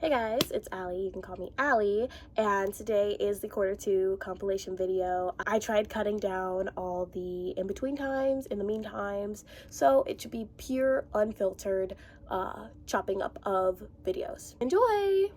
Hey guys, it's Allie. You can call me Allie, and today is the quarter 2 compilation video. I tried cutting down all the in-between times, in the mean times, so it should be pure, unfiltered chopping up of videos. Enjoy!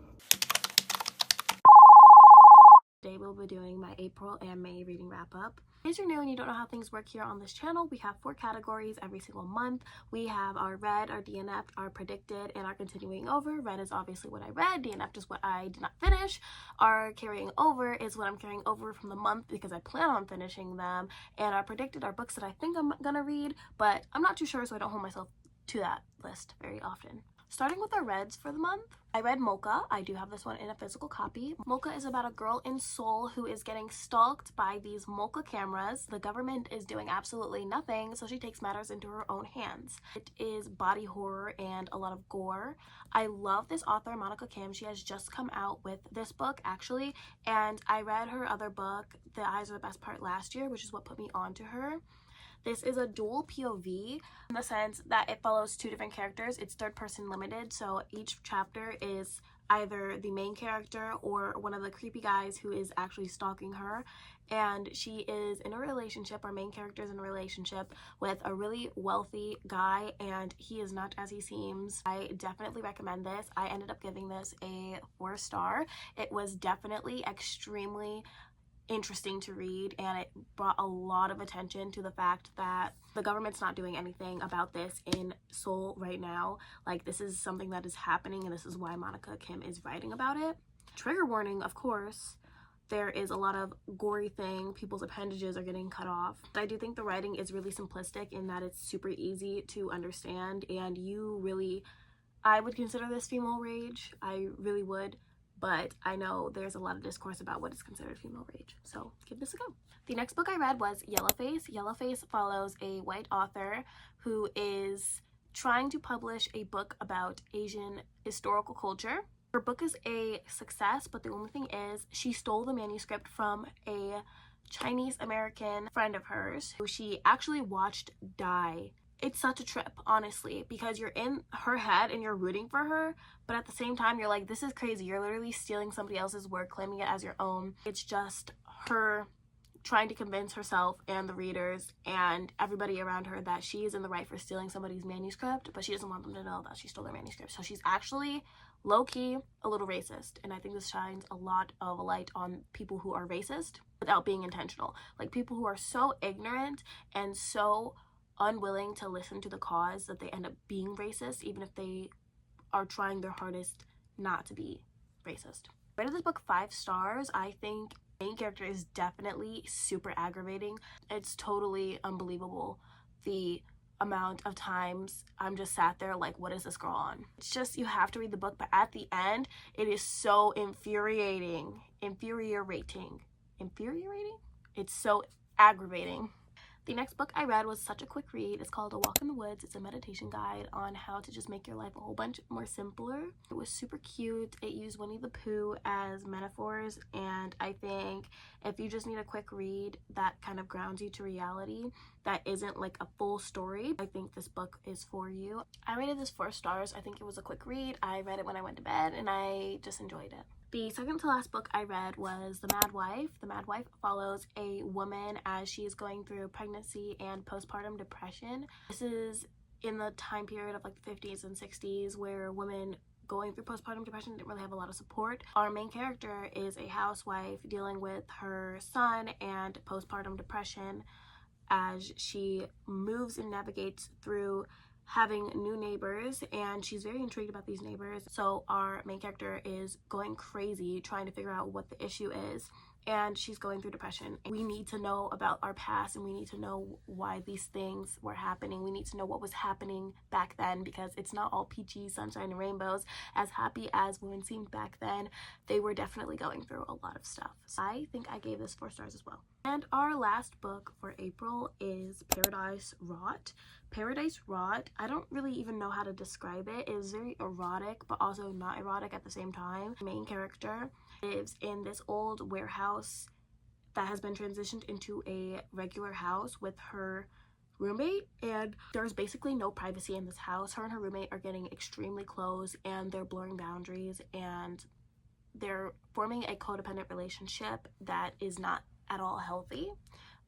Today we'll be doing my April and May reading wrap-up. In case you're new and you don't know how things work here on this channel, we have 4 categories every single month. We have our read, our DNF'd, our predicted, and our continuing over. Read is obviously what I read, DNF'd is what I did not finish. Our carrying over is what I'm carrying over from the month because I plan on finishing them. And our predicted are books that I think I'm gonna read, but I'm not too sure, so I don't hold myself to that list very often. Starting with our reads for the month, I read Mocha. I do have this one in a physical copy. Mocha is about a girl in Seoul who is getting stalked by these Mocha cameras. The government is doing absolutely nothing, so she takes matters into her own hands. It is body horror and a lot of gore. I love this author, Monica Kim. She has just come out with this book, actually, and I read her other book, The Eyes Are the Best Part, last year, which is what put me onto her. This is a dual POV in the sense that it follows 2 different characters. It's third person limited, so each chapter is either the main character or one of the creepy guys who is actually stalking her. And she is in a relationship, our main character is in a relationship with a really wealthy guy, and he is not as he seems. I definitely recommend this. I ended up giving this a 4-star. It was definitely extremely interesting to read, and it brought a lot of attention to the fact that the government's not doing anything about this in Seoul right now. Like, this is something that is happening, and this is why Monica Kim is writing about it. Trigger warning, of course. There is a lot of gory thing. People's appendages are getting cut off. I do think the writing is really simplistic in that it's super easy to understand, and I would consider this female rage. I really would. But I know there's a lot of discourse about what is considered female rage, so give this a go. The next book I read was Yellowface. Yellowface follows a white author who is trying to publish a book about Asian historical culture. Her book is a success, but the only thing is she stole the manuscript from a Chinese American friend of hers who she actually watched die. It's such a trip, honestly, because you're in her head and you're rooting for her, but at the same time you're like, this is crazy. You're literally stealing somebody else's work, claiming it as your own. It's just her trying to convince herself and the readers and everybody around her that she is in the right for stealing somebody's manuscript, but she doesn't want them to know that she stole their manuscript. So she's actually low-key a little racist, and I think this shines a lot of a light on people who are racist without being intentional. Like, people who are so ignorant and so unwilling to listen to the cause that they end up being racist, even if they are trying their hardest not to be racist. I rated this book 5 stars. I think the main character is definitely super aggravating. It's totally unbelievable the amount of times I'm just sat there like, what is this girl on? It's just, you have to read the book, but at the end it is so infuriating. It's so aggravating. The next book I read was such a quick read. It's called A Walk in the Woods. It's a meditation guide on how to just make your life a whole bunch more simpler. It was super cute. It used Winnie the Pooh as metaphors, and I think if you just need a quick read that kind of grounds you to reality, that isn't like a full story, I think this book is for you. I rated this 4 stars. I think it was a quick read. I read it when I went to bed, and I just enjoyed it. The second to last book I read was The Mad Wife. The Mad Wife follows a woman as she is going through pregnancy and postpartum depression. This is in the time period of like the 50s and 60s where women going through postpartum depression didn't really have a lot of support. Our main character is a housewife dealing with her son and postpartum depression as she moves and navigates through having new neighbors, and she's very intrigued about these neighbors. So our main character is going crazy trying to figure out what the issue is, and she's going through depression. We need to know about our past, and we need to know why these things were happening. We need to know what was happening back then, because it's not all peachy sunshine and rainbows. As happy as women seemed back then, they were definitely going through a lot of stuff. So I think I gave this 4 stars as well. And our last book for April is Paradise Rot. Paradise Rot, I don't really even know how to describe it. It is very erotic, but also not erotic at the same time. The main character lives in this old warehouse that has been transitioned into a regular house with her roommate, and there's basically no privacy in this house. Her and her roommate are getting extremely close, and they're blurring boundaries, and they're forming a codependent relationship that is not at all healthy.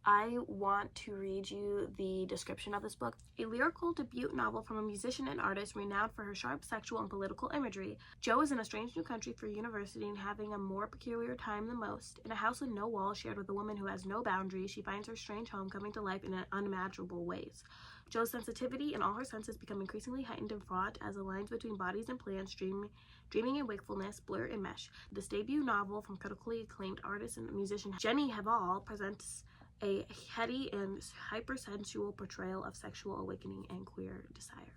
I want to read you the description of this book. A lyrical debut novel from a musician and artist renowned for her sharp sexual and political imagery. Jo is in a strange new country for university and having a more peculiar time than most. In a house with no walls shared with a woman who has no boundaries, she finds her strange home coming to life in unimaginable ways. Jo's sensitivity and all her senses become increasingly heightened and fraught as the lines between bodies and plans, dreaming and wakefulness blur and mesh. This debut novel from critically acclaimed artist and musician Jenny Havell presents a heady and hypersensual portrayal of sexual awakening and queer desire.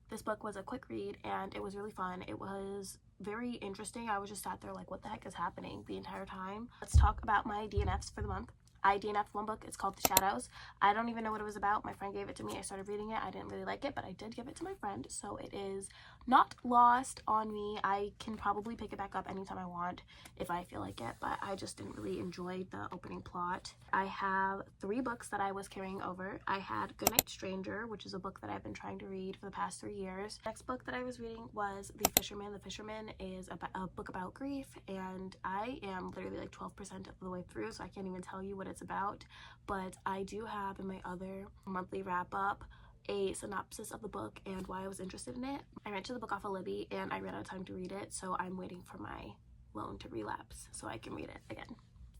This book was a quick read and it was really fun. It was very interesting. I was just sat there like, what the heck is happening the entire time? Let's talk about my DNFs for the month. I DNF'd one book. It's called The Shadows. I don't even know what it was about. My friend gave it to me. I started reading it. I didn't really like it, but I did give it to my friend, so it is not lost on me. I can probably pick it back up anytime I want if I feel like it, but I just didn't really enjoy the opening plot. I have 3 books that I was carrying over. I had Goodnight Stranger, which is a book that I've been trying to read for the past 3 years. Next book that I was reading was The Fisherman. The Fisherman is a book about grief, and I am literally like 12% of the way through, so I can't even tell you what it's about, but I do have in my other monthly wrap-up a synopsis of the book and why I was interested in it. I rented the book off of Libby and I ran out of time to read it, so I'm waiting for my loan to relapse so I can read it again.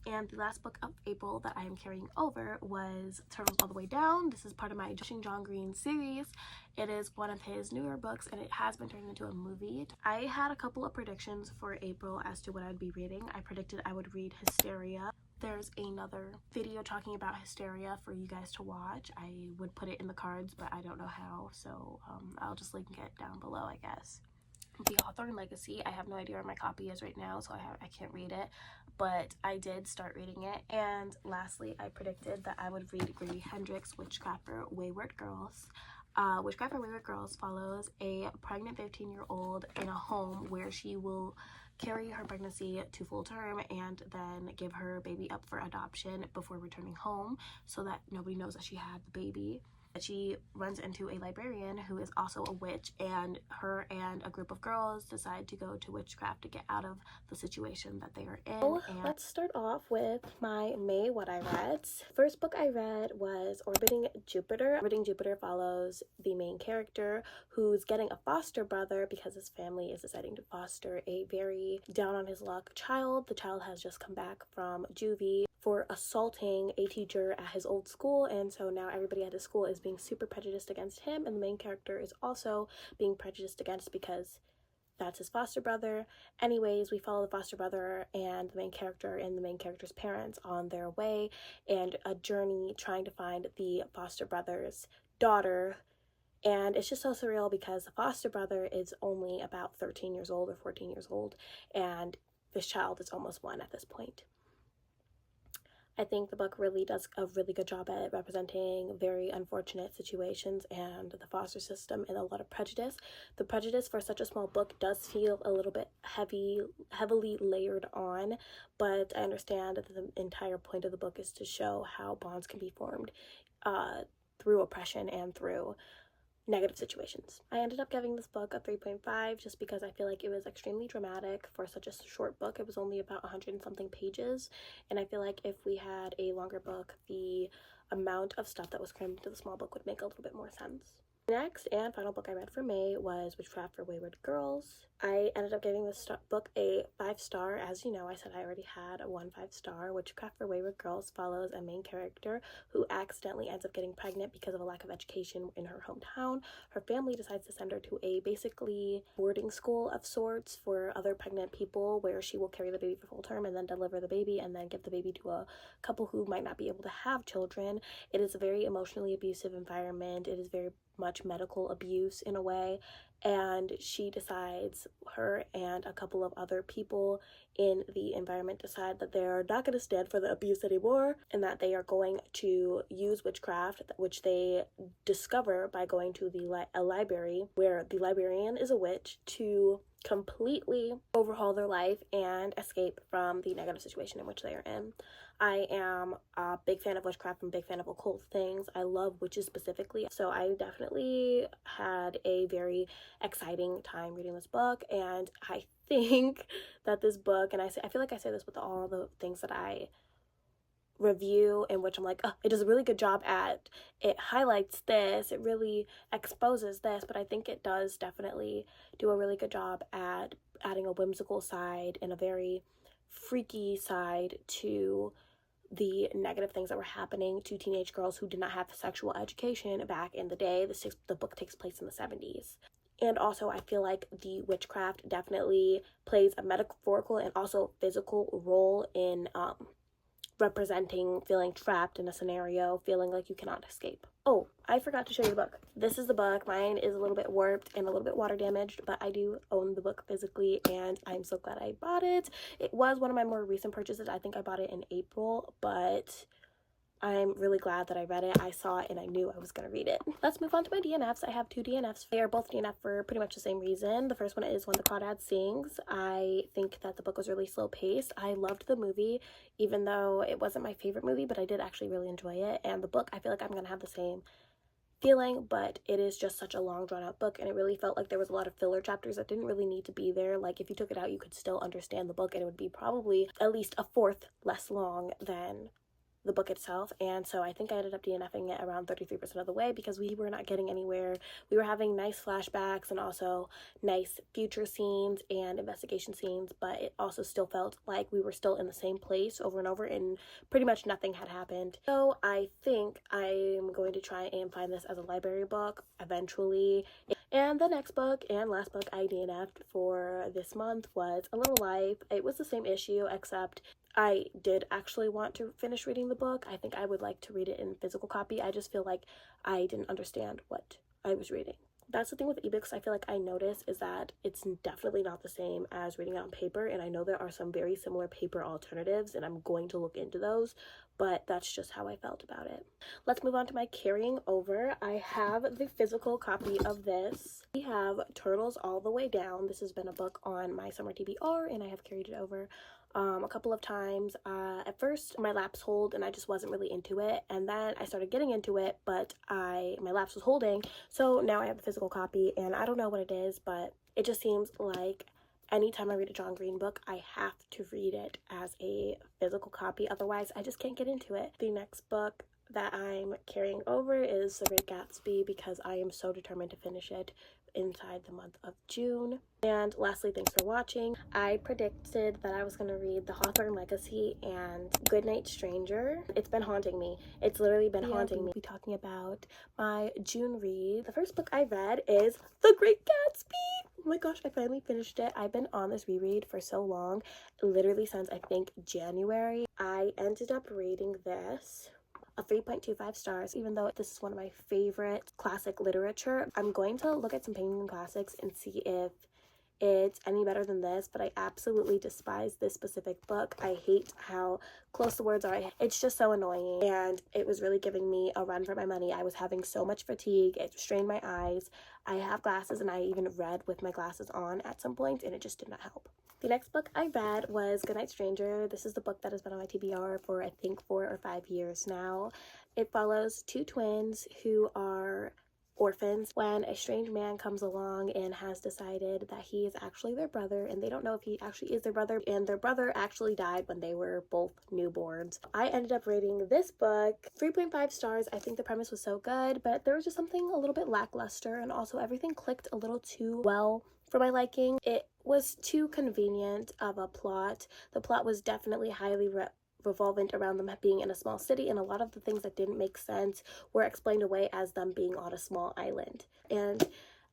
And the last book of April that I am carrying over was Turtles All the Way Down. This is part of my Joshing John Green series. It is one of his newer books and it has been turned into a movie. I had a couple of predictions for April as to what I'd be reading. I predicted I would read Hysteria. There's another video talking about Hysteria for you guys to watch. I would put it in the cards, but I don't know how, so I'll just link it down below, I guess. The Hawthorne Legacy, I have no idea where my copy is right now, so I can't read it, but I did start reading it. And lastly, I predicted that I would read Grady Hendrix' Witchcraft for Wayward Girls. Witchcraft for Wayward Girls follows a pregnant 15-year-old in a home where she will carry her pregnancy to full term and then give her baby up for adoption before returning home so that nobody knows that she had the baby. She runs into a librarian who is also a witch, and her and a group of girls decide to go to witchcraft to get out of the situation that they are in. And let's start off with my May what I read. First book I read was Orbiting Jupiter. Orbiting Jupiter follows the main character who's getting a foster brother because his family is deciding to foster a very down on his luck child. The child has just come back from juvie for assaulting a teacher at his old school, and so now everybody at his school is being super prejudiced against him, and the main character is also being prejudiced against because that's his foster brother. Anyways, we follow the foster brother and the main character and the main character's parents on their way and a journey trying to find the foster brother's daughter. And it's just so surreal because the foster brother is only about 13 years old or 14 years old, and this child is almost 1 at this point. I think the book really does a really good job at representing very unfortunate situations and the foster system and a lot of prejudice. The prejudice for such a small book does feel a little bit heavily layered on, but I understand that the entire point of the book is to show how bonds can be formed through oppression and through negative situations. I ended up giving this book a 3.5 just because I feel like it was extremely dramatic for such a short book. It was only about 100 and something pages, and I feel like if we had a longer book, the amount of stuff that was crammed into the small book would make a little bit more sense. Next and final book I read for May was Witchcraft for Wayward Girls. I ended up giving this book a 5-star. As you know, I said I already had a 5-star. Witchcraft for Wayward Girls follows a main character who accidentally ends up getting pregnant because of a lack of education in her hometown. Her family decides to send her to a basically boarding school of sorts for other pregnant people where she will carry the baby for full term and then deliver the baby and then give the baby to a couple who might not be able to have children. It is a very emotionally abusive environment. It is very much medical abuse in a way, and she decides, her and a couple of other people in the environment decide that they're not going to stand for the abuse anymore and that they are going to use witchcraft, which they discover by going to a library where the librarian is a witch, to completely overhaul their life and escape from the negative situation in which they are in. I am a big fan of witchcraft and big fan of occult things. I love witches specifically, so I definitely had a very exciting time reading this book. And I think that this book, and I feel like I say this with all the things that I review, in which I'm like, oh, it does a really good job at, it highlights this, it really exposes this, but I think it does definitely do a really good job at adding a whimsical side and a very freaky side to the negative things that were happening to teenage girls who did not have sexual education back in the day. The book takes place in the 70s. And also, I feel like the witchcraft definitely plays a metaphorical and also physical role in representing feeling trapped in a scenario, feeling like you cannot escape. Oh, I forgot to show you the book. This is the book. Mine is a little bit warped and a little bit water damaged, but I do own the book physically, and I'm so glad I bought it. It was one of my more recent purchases. I think I bought it in April, but I'm really glad that I read it. I saw it and I knew I was going to read it. Let's move on to my DNFs. I have 2 DNFs. They are both DNF for pretty much the same reason. The first one is When the Crawdad Sings. I think that the book was really slow paced. I loved the movie, even though it wasn't my favorite movie, but I did actually really enjoy it. And the book, I feel like I'm going to have the same feeling, but it is just such a long drawn out book, and it really felt like there was a lot of filler chapters that didn't really need to be there. Like, if you took it out, you could still understand the book, and it would be probably at least a fourth less long than the book itself. And so I think I ended up DNFing it around 33% of the way because we were not getting anywhere. We were having nice flashbacks and also nice future scenes and investigation scenes, but it also still felt like we were still in the same place over and over, and pretty much nothing had happened. So I think I'm going to try and find this as a library book eventually. And the next book and last book I DNF'd for this month was A Little Life. It was the same issue, except I did actually want to finish reading the book. I think I would like to read it in physical copy. I just feel like I didn't understand what I was reading. That's the thing with ebooks I feel like I notice, is that it's definitely not the same as reading it on paper, and I know there are some very similar paper alternatives, and I'm going to look into those, but that's just how I felt about it. Let's move on to my carrying over. I have the physical copy of this. We have Turtles All the Way Down. This has been a book on my summer TBR, and I have carried it over a couple of times. At first my lapse hold and I just wasn't really into it, and then I started getting into it, but my lapse was holding, so now I have the physical copy, and I don't know what it is, but it just seems like anytime I read a John Green book, I have to read it as a physical copy, otherwise I just can't get into it. The next book that I'm carrying over is The Great Gatsby, because I am so determined to finish it inside the month of June. And lastly, thanks for watching. I predicted that I was going to read The Hawthorne Legacy and Goodnight Stranger. It's been haunting me. It's literally been haunting me. We'll be talking about my June read. The first book I read is The Great Gatsby. Oh my gosh, I finally finished it. I've been on this reread for so long, literally since I think January. I ended up reading this a 3.25 stars, even though this is one of my favorite classic literature. I'm going to look at some Penguin Classics and see if it's any better than this, but I absolutely despise this specific book. I hate how close the words are. It's just so annoying, and it was really giving me a run for my money. I was having so much fatigue. It strained my eyes. I have glasses, and I even read with my glasses on at some point, and it just did not help. The next book I read was Goodnight Stranger. This is the book that has been on my TBR for I think 4 or 5 years now. It follows 2 twins who are orphans when a strange man comes along and has decided that he is actually their brother, and they don't know if he actually is their brother, and their brother actually died when they were both newborns. I ended up rating this book 3.5 stars. I think the premise was so good, but there was just something a little bit lackluster, and also everything clicked a little too well for my liking. It was too convenient of a plot. The plot was definitely highly revolvent around them being in a small city, and a lot of the things that didn't make sense were explained away as them being on a small island. And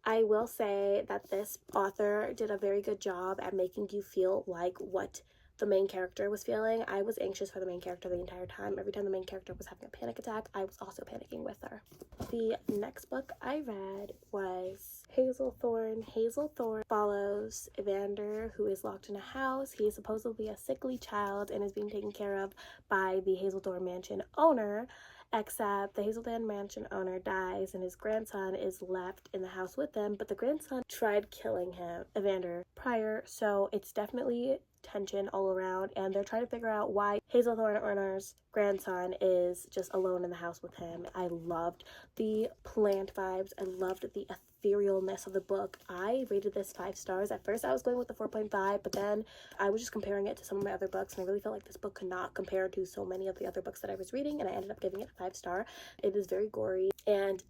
I will say that this author did a very good job at making you feel like what the main character was feeling. I was anxious for the main character the entire time. Every time the main character was having a panic attack, I was also panicking with her. The next book I read was Hazelthorne. Hazelthorne follows Evander, who is locked in a house. He is supposedly a sickly child and is being taken care of by the Hazelthorne mansion owner. except the Hazelden mansion owner dies and his grandson is left in the house with them, but the grandson tried killing him, Evander, prior, so it's definitely tension all around, and they're trying to figure out why Hazelthorne Urner's grandson is just alone in the house with him. I loved the plant vibes. I loved the etherealness of the book. I rated this 5 stars. At first I was going with the 4.5, but then I was just comparing it to some of my other books, and I really felt like this book could not compare to so many of the other books that I was reading, and I ended up giving it a 5 star. It is very gory, and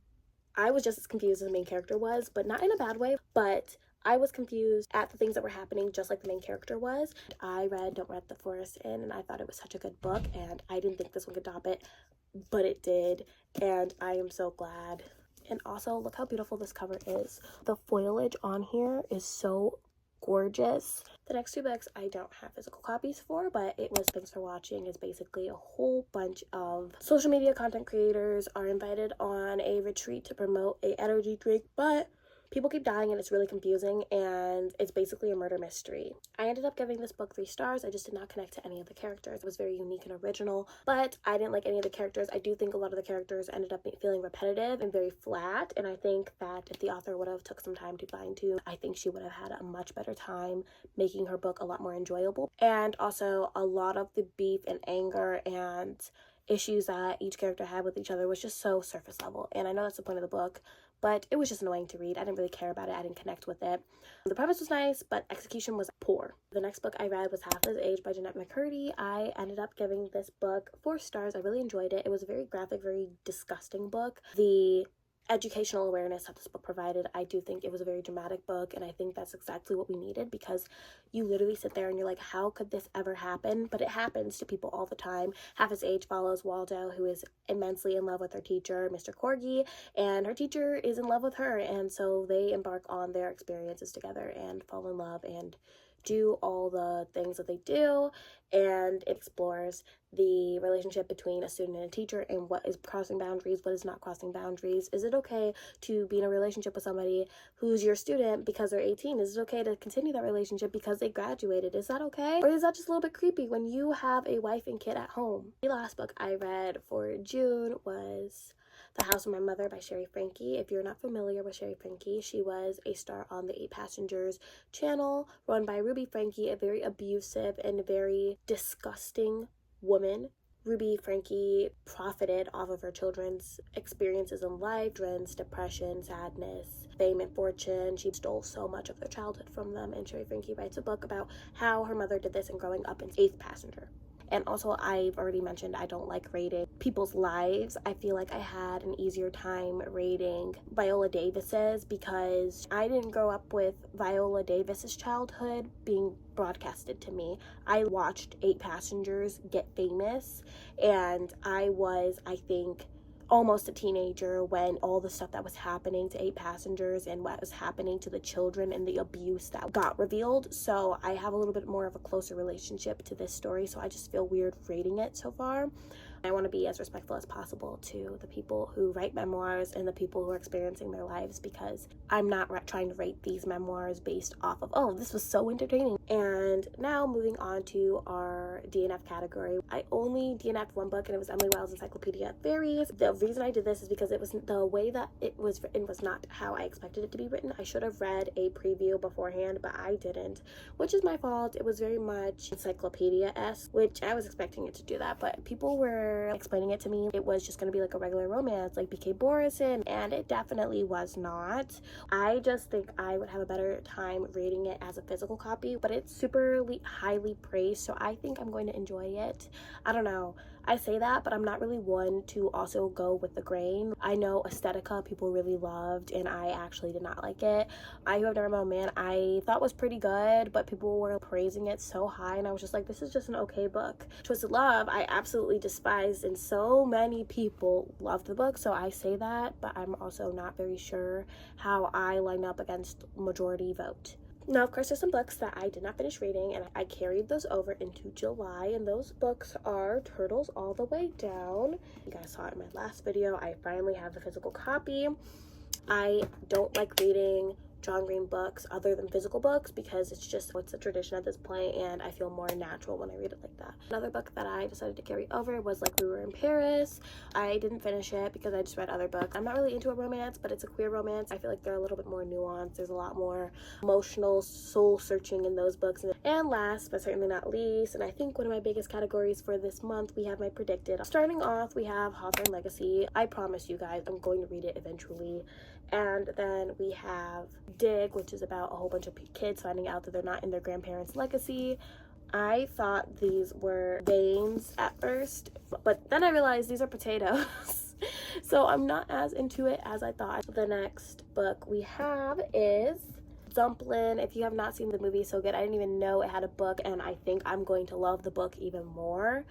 I was just as confused as the main character was, but not in a bad way, but I was confused at the things that were happening just like the main character was. I read Don't Let the Forest In, and I thought it was such a good book, and I didn't think this one could top it, but it did, and I am so glad. And also, look how beautiful this cover is. The foliage on here is so gorgeous. The next 2 books I don't have physical copies for, but it was Thanks for Watching is basically a whole bunch of social media content creators are invited on a retreat to promote a energy drink, but people keep dying and it's really confusing, and it's basically a murder mystery. I ended up giving this book 3 stars. I just did not connect to any of the characters. It was very unique and original, but I didn't like any of the characters. I do think a lot of the characters ended up feeling repetitive and very flat, and I think that if the author would have took some time to fine tune, I think she would have had a much better time making her book a lot more enjoyable. And also, a lot of the beef and anger and issues that each character had with each other was just so surface level, and I know that's the point of the book, but it was just annoying to read. I didn't really care about it. I didn't connect with it. The premise was nice, but execution was poor. The next book I read was Half His Age by Jennette McCurdy. I ended up giving this book 4 stars. I really enjoyed it. It was a very graphic, very disgusting book. The educational awareness that this book provided, I do think it was a very dramatic book, and I think that's exactly what we needed, because you literally sit there and you're like, how could this ever happen? But it happens to people all the time. Half His Age follows Waldo, who is immensely in love with her teacher, Mr. Corgi, and her teacher is in love with her, and so they embark on their experiences together and fall in love and do all the things that they do, and it explores the relationship between a student and a teacher and what is crossing boundaries, what is not crossing boundaries. Is it okay to be in a relationship with somebody who's your student because they're 18? Is it okay to continue that relationship because they graduated? Is that okay? Or is that just a little bit creepy when you have a wife and kid at home? The last book I read for June was The House of My Mother by Sherry Frankie. If you're not familiar with Sherry Frankie, she was a star on the 8 Passengers channel run by Ruby Frankie, a very abusive and very disgusting woman. Ruby Frankie profited off of her children's experiences in life, children's depression, sadness, fame, and fortune. She stole so much of their childhood from them, and Sherry Frankie writes a book about how her mother did this and growing up in 8th Passenger. And also, I've already mentioned I don't like rating people's lives. I feel like I had an easier time rating Viola Davis's because I didn't grow up with Viola Davis's childhood being broadcasted to me. I watched 8 Passengers get famous, and I was, I think, almost a teenager when all the stuff that was happening to 8 Passengers and what was happening to the children and the abuse that got revealed. So I have a little bit more of a closer relationship to this story, so I just feel weird rating it so far. I want to be as respectful as possible to the people who write memoirs and the people who are experiencing their lives, because I'm not trying to rate these memoirs based off of, oh, this was so entertaining. And now moving on to our DNF category. I only DNF'd one book, and it was Emily Wilde's Encyclopedia of Fairies. The reason I did this is because it was the way that it was written was not how I expected it to be written. I should have read a preview beforehand, but I didn't, which is my fault. It was very much encyclopedia-esque, which I was expecting it to do that, but people were explaining it to me it was just going to be like a regular romance like BK Borison, and it definitely was not. I just think I would have a better time reading it as a physical copy, but it's super highly praised, so I think I'm going to enjoy it. I don't know, I say that, but I'm not really one to also go with the grain. I know Aesthetica people really loved, and I actually did not like it. I Who Have Never Known Man I thought was pretty good, but people were praising it so high, and I was just like, this is just an okay book. Twisted Love I absolutely despised, and so many people loved the book, so I say that, but I'm also not very sure how I line up against majority vote. Now, of course, there's some books that I did not finish reading, and I carried those over into July, and those books are Turtles All the Way Down. You guys saw it in my last video. I finally have the physical copy. I don't like reading John Green books other than physical books because it's a tradition at this point, and I feel more natural when I read it like that. Another book that I decided to carry over was Like We Were in Paris. I didn't finish it because I just read other books. I'm not really into a romance, but it's a queer romance. I feel like they're a little bit more nuanced. There's a lot more emotional soul searching in those books. And last but certainly not least, and I think one of my biggest categories for this month, we have my predicted. Starting off, we have Hawthorne Legacy. I promise you guys I'm going to read it eventually. And then we have Dig, which is about a whole bunch of kids finding out that they're not in their grandparents' legacy. I thought these were veins at first, but then I realized these are potatoes. So I'm not as into it as I thought. The next book we have is Dumplin'. If you have not seen the movie, so good. I didn't even know it had a book, and I think I'm going to love the book even more.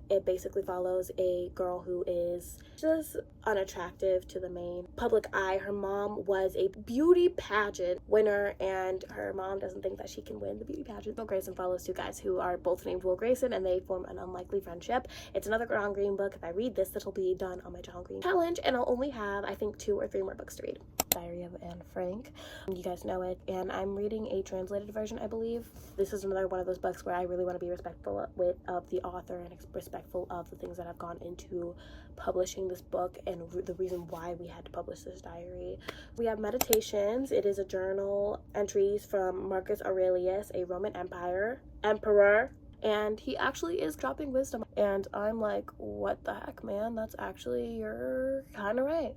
It basically follows a girl who is just unattractive to the main public eye. Her mom was a beauty pageant winner, and her mom doesn't think that she can win the beauty pageant. Will Grayson follows two guys who are both named Will Grayson, and they form an unlikely friendship. It's another John Green book. If I read this, it'll be done on my John Green challenge, and I'll only have, I think, 2 or 3 more books to read. Diary of Anne Frank. You guys know it, and I'm reading a translated version, I believe. This is another one of those books where I really want to be respectful of the author and respectful of the things that have gone into publishing this book and the reason why we had to publish this diary. We have Meditations. It is a journal entries from Marcus Aurelius, a Roman emperor, and he actually is dropping wisdom, and I'm like, what the heck, man? You're kind of right.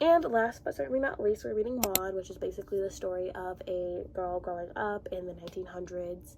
And last but certainly not least, we're reading Maud, which is basically the story of a girl growing up in the 1900s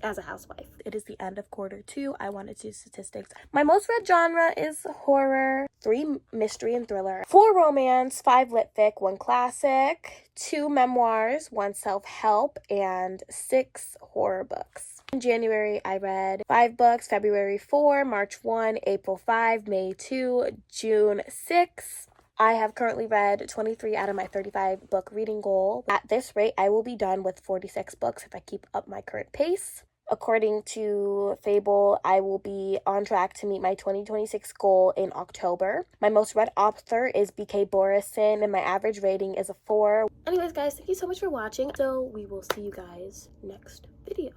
as a housewife. It is the end of quarter 2. I wanted to do statistics. My most read genre is horror, 3 mystery and thriller, 4 romance, 5 lit fic, 1 classic, 2 memoirs, 1 self-help, and 6 horror books. In January, I read 5 books, February 4, March 1, April 5, May 2, June 6. I have currently read 23 out of my 35 book reading goal. At this rate, I will be done with 46 books if I keep up my current pace. According to Fable, I will be on track to meet my 2026 goal in October. My most read author is B.K. Borison, and my average rating is a 4. Anyways, guys, thank you so much for watching. So we will see you guys next video.